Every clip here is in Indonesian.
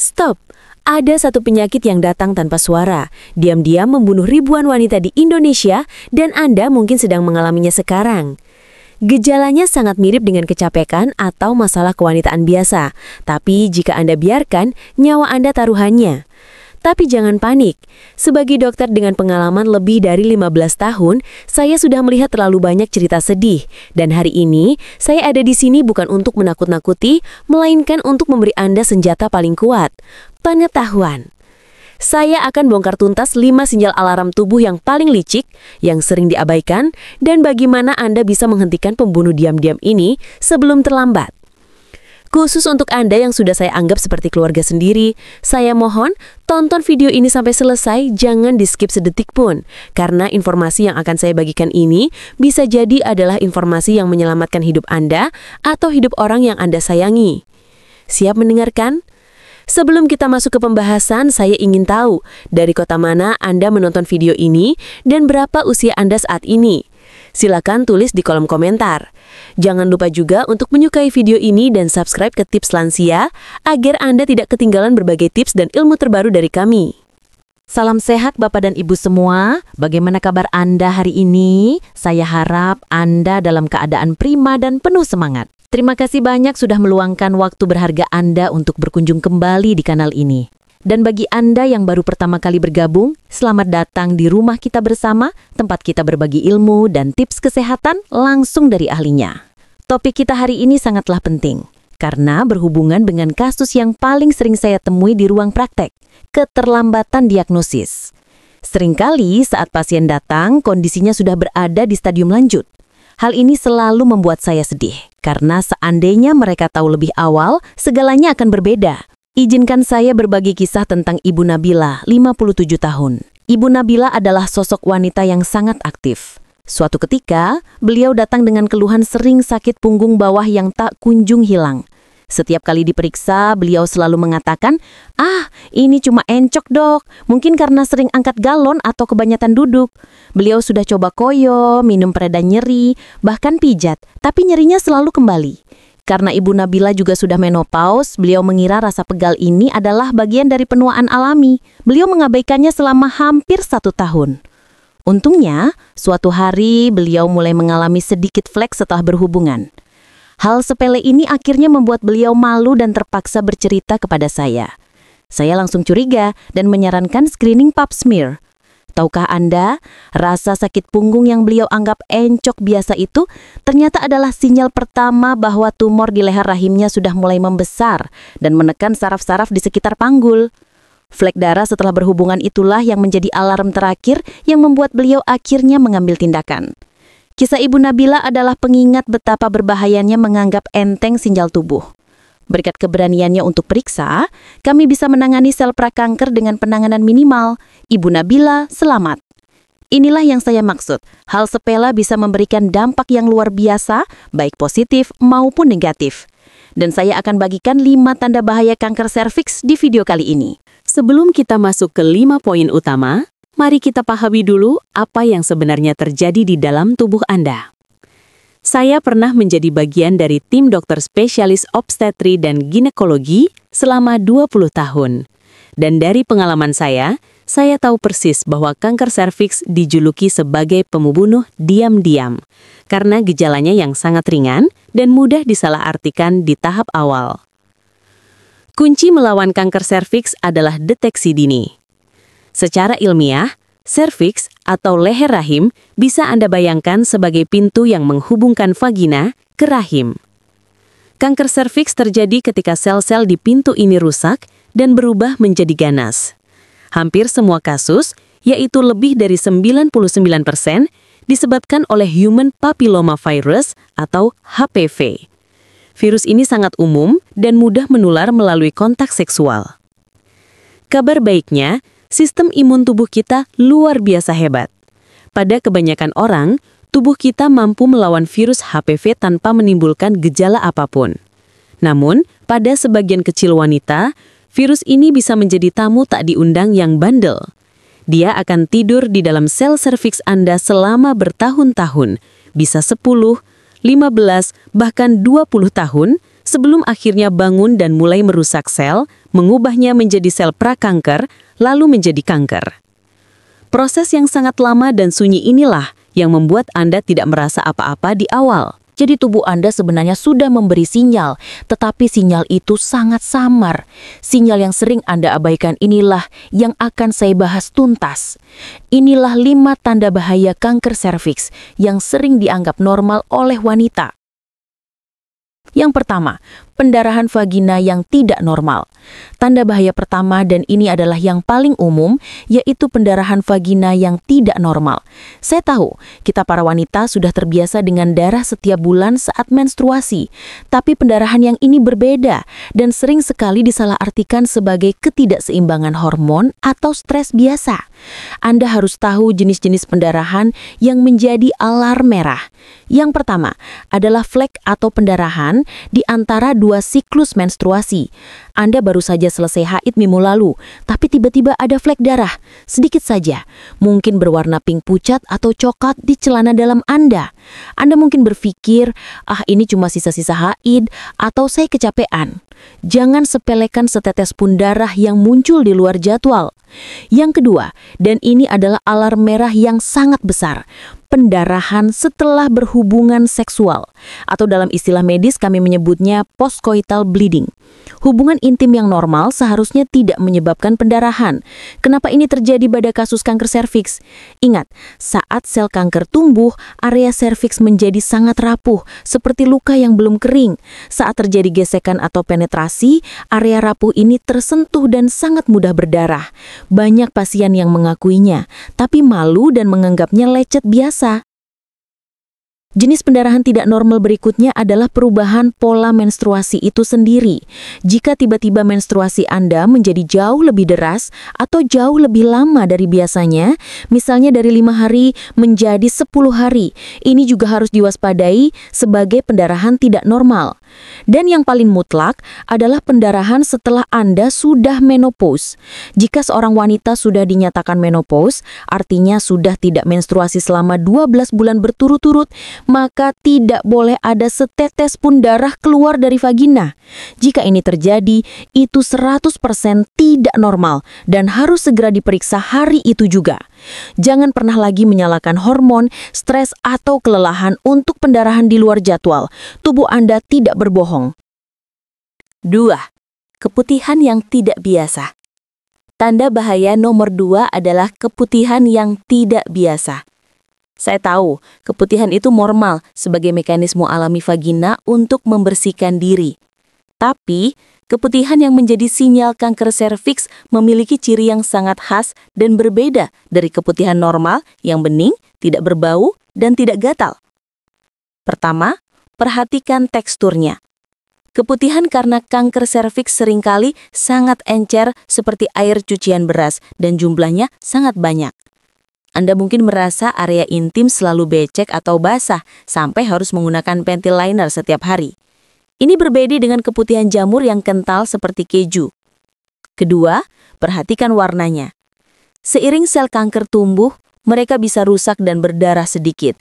Stop! Ada satu penyakit yang datang tanpa suara, diam-diam membunuh ribuan wanita di Indonesia, dan Anda mungkin sedang mengalaminya sekarang. Gejalanya sangat mirip dengan kecapekan atau masalah kewanitaan biasa, tapi jika Anda biarkan, nyawa Anda taruhannya. Tapi jangan panik, sebagai dokter dengan pengalaman lebih dari 15 tahun, saya sudah melihat terlalu banyak cerita sedih. Dan hari ini, saya ada di sini bukan untuk menakut-nakuti, melainkan untuk memberi Anda senjata paling kuat, pengetahuan. Saya akan bongkar tuntas 5 sinyal alarm tubuh yang paling licik, yang sering diabaikan, dan bagaimana Anda bisa menghentikan pembunuh diam-diam ini sebelum terlambat. Khusus untuk Anda yang sudah saya anggap seperti keluarga sendiri, saya mohon tonton video ini sampai selesai, jangan di-skip sedetik pun. Karena informasi yang akan saya bagikan ini bisa jadi adalah informasi yang menyelamatkan hidup Anda atau hidup orang yang Anda sayangi. Siap mendengarkan? Sebelum kita masuk ke pembahasan, saya ingin tahu dari kota mana Anda menonton video ini dan berapa usia Anda saat ini. Silakan tulis di kolom komentar. Jangan lupa juga untuk menyukai video ini dan subscribe ke Tips Lansia agar Anda tidak ketinggalan berbagai tips dan ilmu terbaru dari kami. Salam sehat Bapak dan Ibu semua. Bagaimana kabar Anda hari ini? Saya harap Anda dalam keadaan prima dan penuh semangat. Terima kasih banyak sudah meluangkan waktu berharga Anda untuk berkunjung kembali di kanal ini. Dan bagi Anda yang baru pertama kali bergabung, selamat datang di rumah kita bersama, tempat kita berbagi ilmu dan tips kesehatan langsung dari ahlinya. Topik kita hari ini sangatlah penting, karena berhubungan dengan kasus yang paling sering saya temui di ruang praktek, keterlambatan diagnosis. Seringkali saat pasien datang, kondisinya sudah berada di stadium lanjut. Hal ini selalu membuat saya sedih, karena seandainya mereka tahu lebih awal, segalanya akan berbeda. Izinkan saya berbagi kisah tentang Ibu Nabila, 57 tahun. Ibu Nabila adalah sosok wanita yang sangat aktif. Suatu ketika, beliau datang dengan keluhan sering sakit punggung bawah yang tak kunjung hilang. Setiap kali diperiksa, beliau selalu mengatakan, ini cuma encok dok, mungkin karena sering angkat galon atau kebanyakan duduk. Beliau sudah coba koyo, minum pereda nyeri, bahkan pijat, tapi nyerinya selalu kembali. Karena Ibu Nabila juga sudah menopause, beliau mengira rasa pegal ini adalah bagian dari penuaan alami. Beliau mengabaikannya selama hampir 1 tahun. Untungnya, suatu hari beliau mulai mengalami sedikit flek setelah berhubungan. Hal sepele ini akhirnya membuat beliau malu dan terpaksa bercerita kepada saya. Saya langsung curiga dan menyarankan screening pap smear. Tahukah Anda, rasa sakit punggung yang beliau anggap encok biasa itu ternyata adalah sinyal pertama bahwa tumor di leher rahimnya sudah mulai membesar dan menekan saraf-saraf di sekitar panggul. Flek darah setelah berhubungan itulah yang menjadi alarm terakhir yang membuat beliau akhirnya mengambil tindakan. Kisah Ibu Nabila adalah pengingat betapa berbahayanya menganggap enteng sinyal tubuh. Berkat keberaniannya untuk periksa, kami bisa menangani sel prakanker dengan penanganan minimal. Ibu Nabila selamat. Inilah yang saya maksud. Hal sepele bisa memberikan dampak yang luar biasa, baik positif maupun negatif. Dan saya akan bagikan 5 tanda bahaya kanker serviks di video kali ini. Sebelum kita masuk ke 5 poin utama, mari kita pahami dulu apa yang sebenarnya terjadi di dalam tubuh Anda. Saya pernah menjadi bagian dari tim dokter spesialis obstetri dan ginekologi selama 20 tahun. Dan dari pengalaman saya tahu persis bahwa kanker serviks dijuluki sebagai pembunuh diam-diam, karena gejalanya yang sangat ringan dan mudah disalahartikan di tahap awal. Kunci melawan kanker serviks adalah deteksi dini. Secara ilmiah, serviks atau leher rahim bisa Anda bayangkan sebagai pintu yang menghubungkan vagina ke rahim. Kanker serviks terjadi ketika sel-sel di pintu ini rusak dan berubah menjadi ganas. Hampir semua kasus, yaitu lebih dari 99%, disebabkan oleh human papilloma virus atau HPV. Virus ini sangat umum dan mudah menular melalui kontak seksual. Kabar baiknya, sistem imun tubuh kita luar biasa hebat. Pada kebanyakan orang, tubuh kita mampu melawan virus HPV tanpa menimbulkan gejala apapun. Namun, pada sebagian kecil wanita, virus ini bisa menjadi tamu tak diundang yang bandel. Dia akan tidur di dalam sel serviks Anda selama bertahun-tahun, bisa 10, 15, bahkan 20 tahun, sebelum akhirnya bangun dan mulai merusak sel, mengubahnya menjadi sel prakanker, lalu menjadi kanker. Proses yang sangat lama dan sunyi inilah yang membuat Anda tidak merasa apa-apa di awal. Jadi tubuh Anda sebenarnya sudah memberi sinyal, tetapi sinyal itu sangat samar. Sinyal yang sering Anda abaikan inilah yang akan saya bahas tuntas. Inilah 5 tanda bahaya kanker serviks yang sering dianggap normal oleh wanita. Yang pertama, pendarahan vagina yang tidak normal. Tanda bahaya pertama, dan ini adalah yang paling umum, yaitu pendarahan vagina yang tidak normal. Saya tahu, kita para wanita sudah terbiasa dengan darah setiap bulan saat menstruasi. Tapi pendarahan yang ini berbeda, dan sering sekali disalahartikan sebagai ketidakseimbangan hormon atau stres biasa. Anda harus tahu jenis-jenis pendarahan yang menjadi alarm merah. Yang pertama adalah flek atau pendarahan di antara 2 siklus menstruasi. Anda baru saja selesai haid minggu lalu, tapi tiba-tiba ada flek darah, sedikit saja. Mungkin berwarna pink pucat atau coklat di celana dalam Anda. Anda mungkin berpikir, ini cuma sisa-sisa haid atau saya kecapean. Jangan sepelekan setetes pun darah yang muncul di luar jadwal. Yang kedua, dan ini adalah alarm merah yang sangat besar, pendarahan setelah berhubungan seksual, atau dalam istilah medis kami menyebutnya postcoital bleeding. Hubungan intim yang normal seharusnya tidak menyebabkan pendarahan. Kenapa ini terjadi pada kasus kanker serviks? Ingat, saat sel kanker tumbuh, area serviks menjadi sangat rapuh, seperti luka yang belum kering. Saat terjadi gesekan atau penetrasi, area rapuh ini tersentuh dan sangat mudah berdarah. Banyak pasien yang mengakuinya, tapi malu dan menganggapnya lecet biasa. Jenis pendarahan tidak normal berikutnya adalah perubahan pola menstruasi itu sendiri. Jika tiba-tiba menstruasi Anda menjadi jauh lebih deras atau jauh lebih lama dari biasanya, misalnya dari 5 hari menjadi 10 hari, ini juga harus diwaspadai sebagai pendarahan tidak normal. Dan yang paling mutlak adalah pendarahan setelah Anda sudah menopause. Jika seorang wanita sudah dinyatakan menopause, artinya sudah tidak menstruasi selama 12 bulan berturut-turut, maka tidak boleh ada setetes pun darah keluar dari vagina. Jika ini terjadi, itu 100% tidak normal dan harus segera diperiksa hari itu juga. Jangan pernah lagi menyalahkan hormon, stres, atau kelelahan untuk pendarahan di luar jadwal. Tubuh Anda tidak berbohong. 2. Keputihan yang tidak biasa. Tanda bahaya nomor 2 adalah keputihan yang tidak biasa. Saya tahu, keputihan itu normal sebagai mekanisme alami vagina untuk membersihkan diri. Tapi, keputihan yang menjadi sinyal kanker serviks memiliki ciri yang sangat khas dan berbeda dari keputihan normal yang bening, tidak berbau, dan tidak gatal. Pertama, perhatikan teksturnya. Keputihan karena kanker serviks seringkali sangat encer seperti air cucian beras dan jumlahnya sangat banyak. Anda mungkin merasa area intim selalu becek atau basah sampai harus menggunakan panty liner setiap hari. Ini berbeda dengan keputihan jamur yang kental seperti keju. Kedua, perhatikan warnanya. Seiring sel kanker tumbuh, mereka bisa rusak dan berdarah sedikit.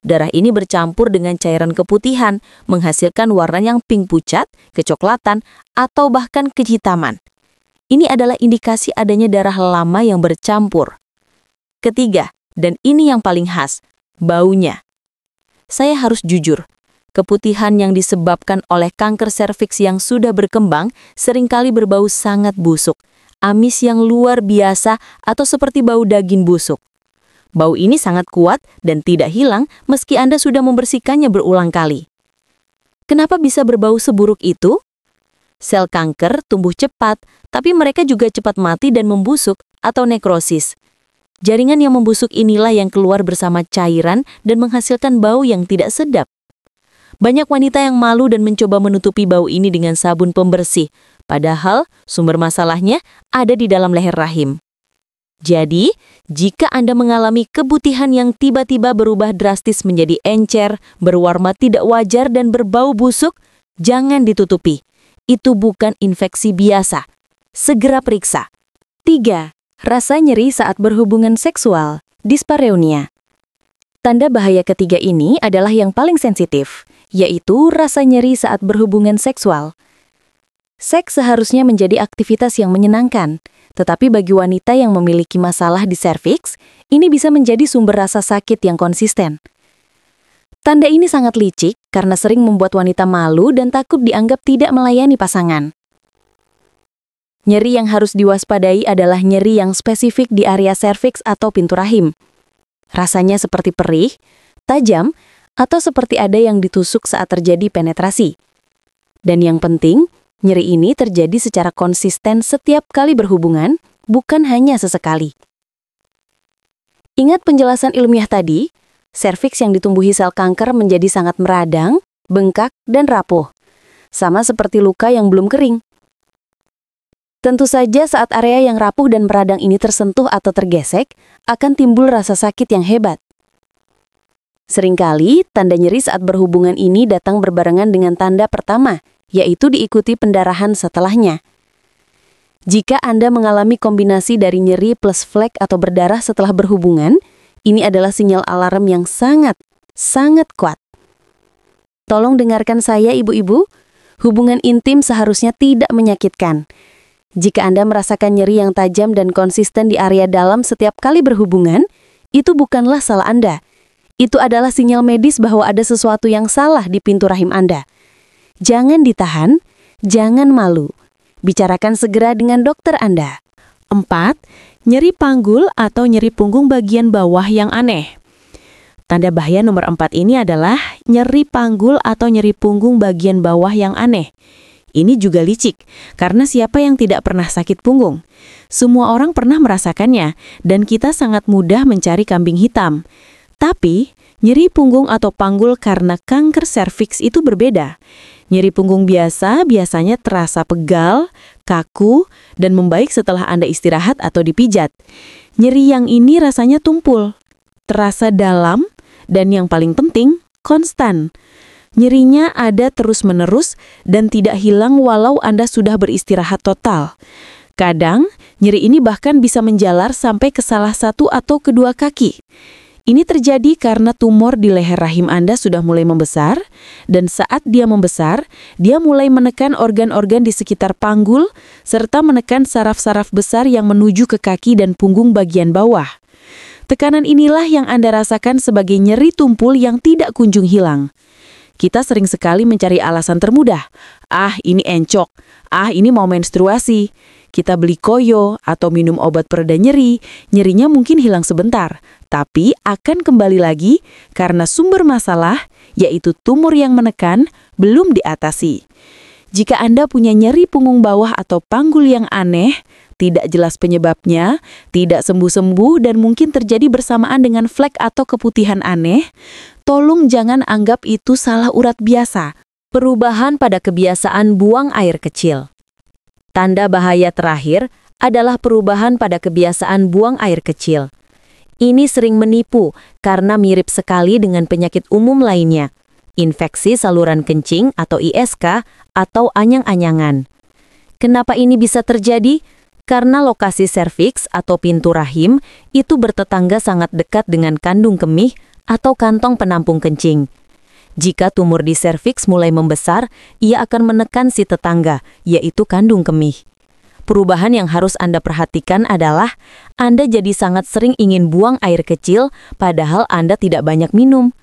Darah ini bercampur dengan cairan keputihan, menghasilkan warna yang pink pucat, kecoklatan, atau bahkan kehitaman. Ini adalah indikasi adanya darah lama yang bercampur. Ketiga, dan ini yang paling khas, baunya. Saya harus jujur, keputihan yang disebabkan oleh kanker serviks yang sudah berkembang seringkali berbau sangat busuk, amis yang luar biasa atau seperti bau daging busuk. Bau ini sangat kuat dan tidak hilang meski Anda sudah membersihkannya berulang kali. Kenapa bisa berbau seburuk itu? Sel kanker tumbuh cepat, tapi mereka juga cepat mati dan membusuk atau nekrosis. Jaringan yang membusuk inilah yang keluar bersama cairan dan menghasilkan bau yang tidak sedap. Banyak wanita yang malu dan mencoba menutupi bau ini dengan sabun pembersih, padahal sumber masalahnya ada di dalam leher rahim. Jadi, jika Anda mengalami keputihan yang tiba-tiba berubah drastis menjadi encer, berwarna tidak wajar dan berbau busuk, jangan ditutupi. Itu bukan infeksi biasa. Segera periksa. 3. Rasa nyeri saat berhubungan seksual, dyspareunia. Tanda bahaya ketiga ini adalah yang paling sensitif, yaitu rasa nyeri saat berhubungan seksual. Seks seharusnya menjadi aktivitas yang menyenangkan, tetapi bagi wanita yang memiliki masalah di serviks, ini bisa menjadi sumber rasa sakit yang konsisten. Tanda ini sangat licik karena sering membuat wanita malu dan takut dianggap tidak melayani pasangan. Nyeri yang harus diwaspadai adalah nyeri yang spesifik di area serviks atau pintu rahim. Rasanya seperti perih, tajam, atau seperti ada yang ditusuk saat terjadi penetrasi. Dan yang penting, nyeri ini terjadi secara konsisten setiap kali berhubungan, bukan hanya sesekali. Ingat penjelasan ilmiah tadi? Serviks yang ditumbuhi sel kanker menjadi sangat meradang, bengkak, dan rapuh. Sama seperti luka yang belum kering. Tentu saja saat area yang rapuh dan meradang ini tersentuh atau tergesek, akan timbul rasa sakit yang hebat. Seringkali, tanda nyeri saat berhubungan ini datang berbarengan dengan tanda pertama, yaitu diikuti pendarahan setelahnya. Jika Anda mengalami kombinasi dari nyeri plus flek atau berdarah setelah berhubungan, ini adalah sinyal alarm yang sangat kuat. Tolong dengarkan saya, ibu-ibu. Hubungan intim seharusnya tidak menyakitkan. Jika Anda merasakan nyeri yang tajam dan konsisten di area dalam setiap kali berhubungan, itu bukanlah salah Anda. Itu adalah sinyal medis bahwa ada sesuatu yang salah di pintu rahim Anda. Jangan ditahan, jangan malu. Bicarakan segera dengan dokter Anda. 4. Nyeri panggul atau nyeri punggung bagian bawah yang aneh. Tanda bahaya nomor 4 ini adalah nyeri panggul atau nyeri punggung bagian bawah yang aneh. Ini juga licik, karena siapa yang tidak pernah sakit punggung? Semua orang pernah merasakannya, dan kita sangat mudah mencari kambing hitam. Tapi, nyeri punggung atau panggul karena kanker serviks itu berbeda. Nyeri punggung biasanya terasa pegal, kaku, dan membaik setelah Anda istirahat atau dipijat. Nyeri yang ini rasanya tumpul, terasa dalam, dan yang paling penting, konstan. Nyerinya ada terus-menerus dan tidak hilang walau Anda sudah beristirahat total. Kadang, nyeri ini bahkan bisa menjalar sampai ke salah satu atau kedua kaki. Ini terjadi karena tumor di leher rahim Anda sudah mulai membesar, dan saat dia membesar, dia mulai menekan organ-organ di sekitar panggul, serta menekan saraf-saraf besar yang menuju ke kaki dan punggung bagian bawah. Tekanan inilah yang Anda rasakan sebagai nyeri tumpul yang tidak kunjung hilang. Kita sering sekali mencari alasan termudah. Ini encok. Ini mau menstruasi. Kita beli koyo atau minum obat pereda nyeri, nyerinya mungkin hilang sebentar, tapi akan kembali lagi karena sumber masalah, yaitu tumor yang menekan, belum diatasi. Jika Anda punya nyeri punggung bawah atau panggul yang aneh, tidak jelas penyebabnya, tidak sembuh-sembuh dan mungkin terjadi bersamaan dengan flek atau keputihan aneh, tolong jangan anggap itu salah urat biasa. Perubahan pada kebiasaan buang air kecil. Tanda bahaya terakhir adalah perubahan pada kebiasaan buang air kecil. Ini sering menipu karena mirip sekali dengan penyakit umum lainnya, infeksi saluran kencing atau ISK atau anyang-anyangan. Kenapa ini bisa terjadi? Karena lokasi serviks atau pintu rahim itu bertetangga sangat dekat dengan kandung kemih atau kantong penampung kencing. Jika tumor di serviks mulai membesar, ia akan menekan si tetangga, yaitu kandung kemih. Perubahan yang harus Anda perhatikan adalah Anda jadi sangat sering ingin buang air kecil, padahal Anda tidak banyak minum.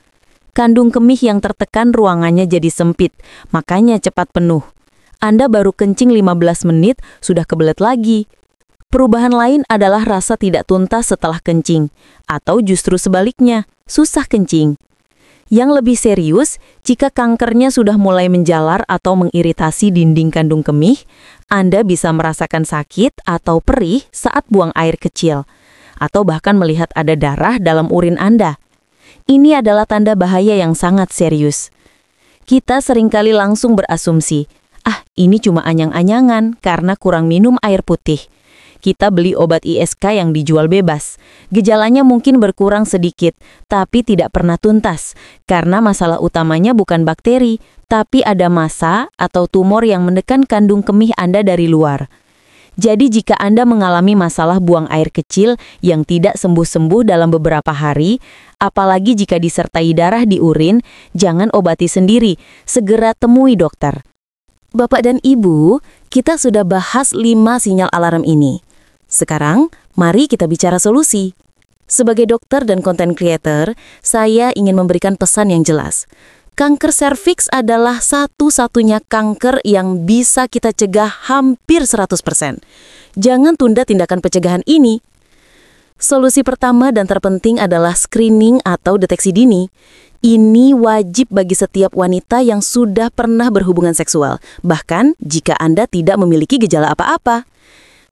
Kandung kemih yang tertekan ruangannya jadi sempit, makanya cepat penuh. Anda baru kencing 15 menit, sudah kebelet lagi. Perubahan lain adalah rasa tidak tuntas setelah kencing, atau justru sebaliknya, susah kencing. Yang lebih serius, jika kankernya sudah mulai menjalar atau mengiritasi dinding kandung kemih, Anda bisa merasakan sakit atau perih saat buang air kecil, atau bahkan melihat ada darah dalam urin Anda. Ini adalah tanda bahaya yang sangat serius. Kita seringkali langsung berasumsi, ini cuma anyang-anyangan karena kurang minum air putih. Kita beli obat ISK yang dijual bebas. Gejalanya mungkin berkurang sedikit, tapi tidak pernah tuntas, karena masalah utamanya bukan bakteri, tapi ada massa atau tumor yang menekan kandung kemih Anda dari luar. Jadi jika Anda mengalami masalah buang air kecil yang tidak sembuh-sembuh dalam beberapa hari, apalagi jika disertai darah di urin, jangan obati sendiri, segera temui dokter. Bapak dan Ibu, kita sudah bahas 5 sinyal alarm ini. Sekarang, mari kita bicara solusi. Sebagai dokter dan content creator, saya ingin memberikan pesan yang jelas. Kanker serviks adalah satu-satunya kanker yang bisa kita cegah hampir 100%. Jangan tunda tindakan pencegahan ini. Solusi pertama dan terpenting adalah screening atau deteksi dini. Ini wajib bagi setiap wanita yang sudah pernah berhubungan seksual, bahkan jika Anda tidak memiliki gejala apa-apa.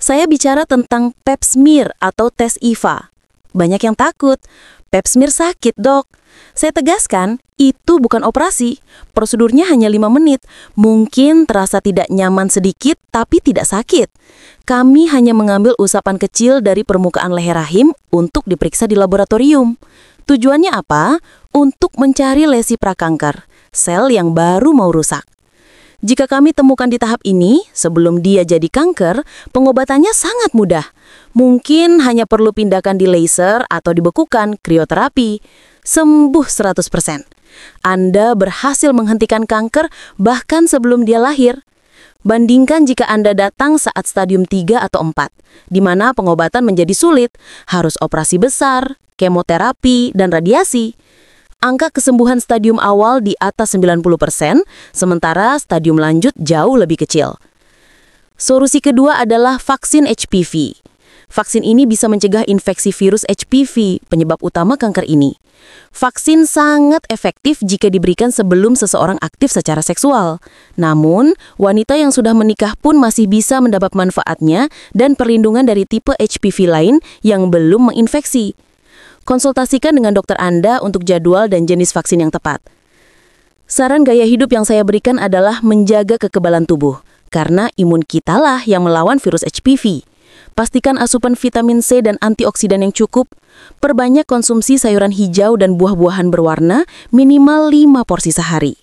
Saya bicara tentang pap smear atau tes IVA. Banyak yang takut, pap smear sakit, Dok. Saya tegaskan, itu bukan operasi. Prosedurnya hanya 5 menit. Mungkin terasa tidak nyaman sedikit, tapi tidak sakit. Kami hanya mengambil usapan kecil dari permukaan leher rahim untuk diperiksa di laboratorium. Tujuannya apa? Untuk mencari lesi prakanker, sel yang baru mau rusak. Jika kami temukan di tahap ini, sebelum dia jadi kanker, pengobatannya sangat mudah. Mungkin hanya perlu pindahkan di laser atau dibekukan, krioterapi. Sembuh 100%. Anda berhasil menghentikan kanker bahkan sebelum dia lahir. Bandingkan jika Anda datang saat stadium 3 atau 4, di mana pengobatan menjadi sulit, harus operasi besar, kemoterapi, dan radiasi. Angka kesembuhan stadium awal di atas 90%, sementara stadium lanjut jauh lebih kecil. Solusi kedua adalah vaksin HPV. Vaksin ini bisa mencegah infeksi virus HPV, penyebab utama kanker ini. Vaksin sangat efektif jika diberikan sebelum seseorang aktif secara seksual. Namun, wanita yang sudah menikah pun masih bisa mendapat manfaatnya dan perlindungan dari tipe HPV lain yang belum menginfeksi. Konsultasikan dengan dokter Anda untuk jadwal dan jenis vaksin yang tepat. Saran gaya hidup yang saya berikan adalah menjaga kekebalan tubuh, karena imun kitalah yang melawan virus HPV. Pastikan asupan vitamin C dan antioksidan yang cukup. Perbanyak konsumsi sayuran hijau dan buah-buahan berwarna minimal 5 porsi sehari.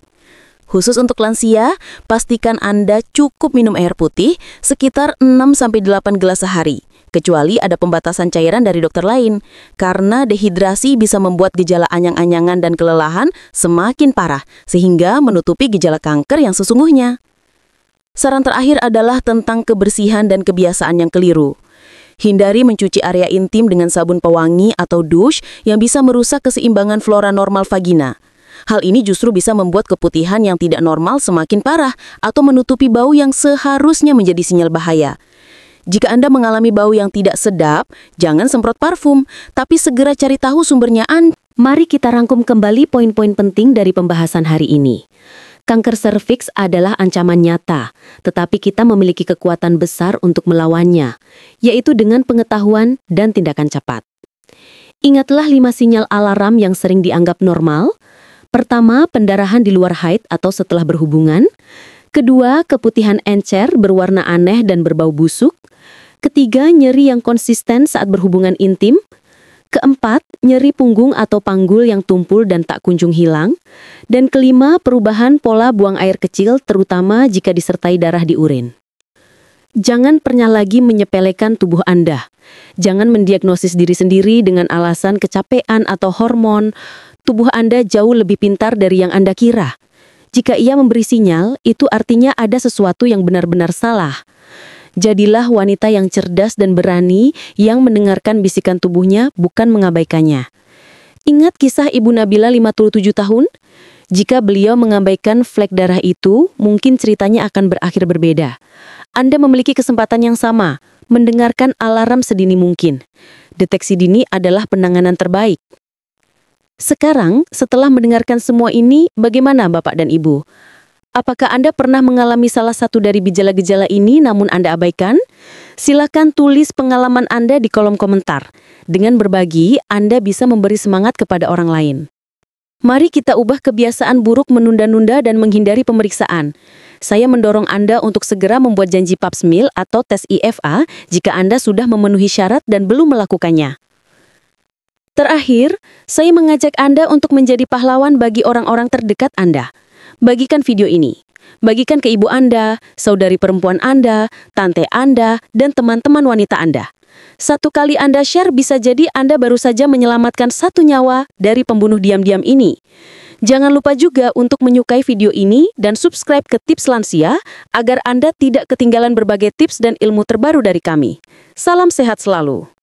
Khusus untuk lansia, pastikan Anda cukup minum air putih sekitar 6-8 gelas sehari, kecuali ada pembatasan cairan dari dokter lain, karena dehidrasi bisa membuat gejala anyang-anyangan dan kelelahan semakin parah, sehingga menutupi gejala kanker yang sesungguhnya. Saran terakhir adalah tentang kebersihan dan kebiasaan yang keliru. Hindari mencuci area intim dengan sabun pewangi atau douche yang bisa merusak keseimbangan flora normal vagina. Hal ini justru bisa membuat keputihan yang tidak normal semakin parah atau menutupi bau yang seharusnya menjadi sinyal bahaya. Jika Anda mengalami bau yang tidak sedap, jangan semprot parfum, tapi segera cari tahu sumbernya Anda. Mari kita rangkum kembali poin-poin penting dari pembahasan hari ini. Kanker serviks adalah ancaman nyata, tetapi kita memiliki kekuatan besar untuk melawannya, yaitu dengan pengetahuan dan tindakan cepat. Ingatlah 5 sinyal alarm yang sering dianggap normal. Pertama, pendarahan di luar haid atau setelah berhubungan. Kedua, keputihan encer berwarna aneh dan berbau busuk. Ketiga, nyeri yang konsisten saat berhubungan intim. Keempat, nyeri punggung atau panggul yang tumpul dan tak kunjung hilang. Dan kelima, perubahan pola buang air kecil terutama jika disertai darah di urin. Jangan pernah lagi menyepelekan tubuh Anda. Jangan mendiagnosis diri sendiri dengan alasan kecapean atau hormon. Tubuh Anda jauh lebih pintar dari yang Anda kira. Jika ia memberi sinyal, itu artinya ada sesuatu yang benar-benar salah. Jadilah wanita yang cerdas dan berani yang mendengarkan bisikan tubuhnya, bukan mengabaikannya. Ingat kisah Ibu Nabila 57 tahun? Jika beliau mengabaikan flek darah itu, mungkin ceritanya akan berakhir berbeda. Anda memiliki kesempatan yang sama, mendengarkan alarm sedini mungkin. Deteksi dini adalah penanganan terbaik. Sekarang, setelah mendengarkan semua ini, bagaimana Bapak dan Ibu? Apakah Anda pernah mengalami salah satu dari gejala-gejala ini namun Anda abaikan? Silakan tulis pengalaman Anda di kolom komentar. Dengan berbagi, Anda bisa memberi semangat kepada orang lain. Mari kita ubah kebiasaan buruk menunda-nunda dan menghindari pemeriksaan. Saya mendorong Anda untuk segera membuat janji pap smear atau tes IVA jika Anda sudah memenuhi syarat dan belum melakukannya. Terakhir, saya mengajak Anda untuk menjadi pahlawan bagi orang-orang terdekat Anda. Bagikan video ini. Bagikan ke ibu Anda, saudari perempuan Anda, tante Anda, dan teman-teman wanita Anda. Satu kali Anda share bisa jadi Anda baru saja menyelamatkan satu nyawa dari pembunuh diam-diam ini. Jangan lupa juga untuk menyukai video ini dan subscribe ke Tips Lansia agar Anda tidak ketinggalan berbagai tips dan ilmu terbaru dari kami. Salam sehat selalu.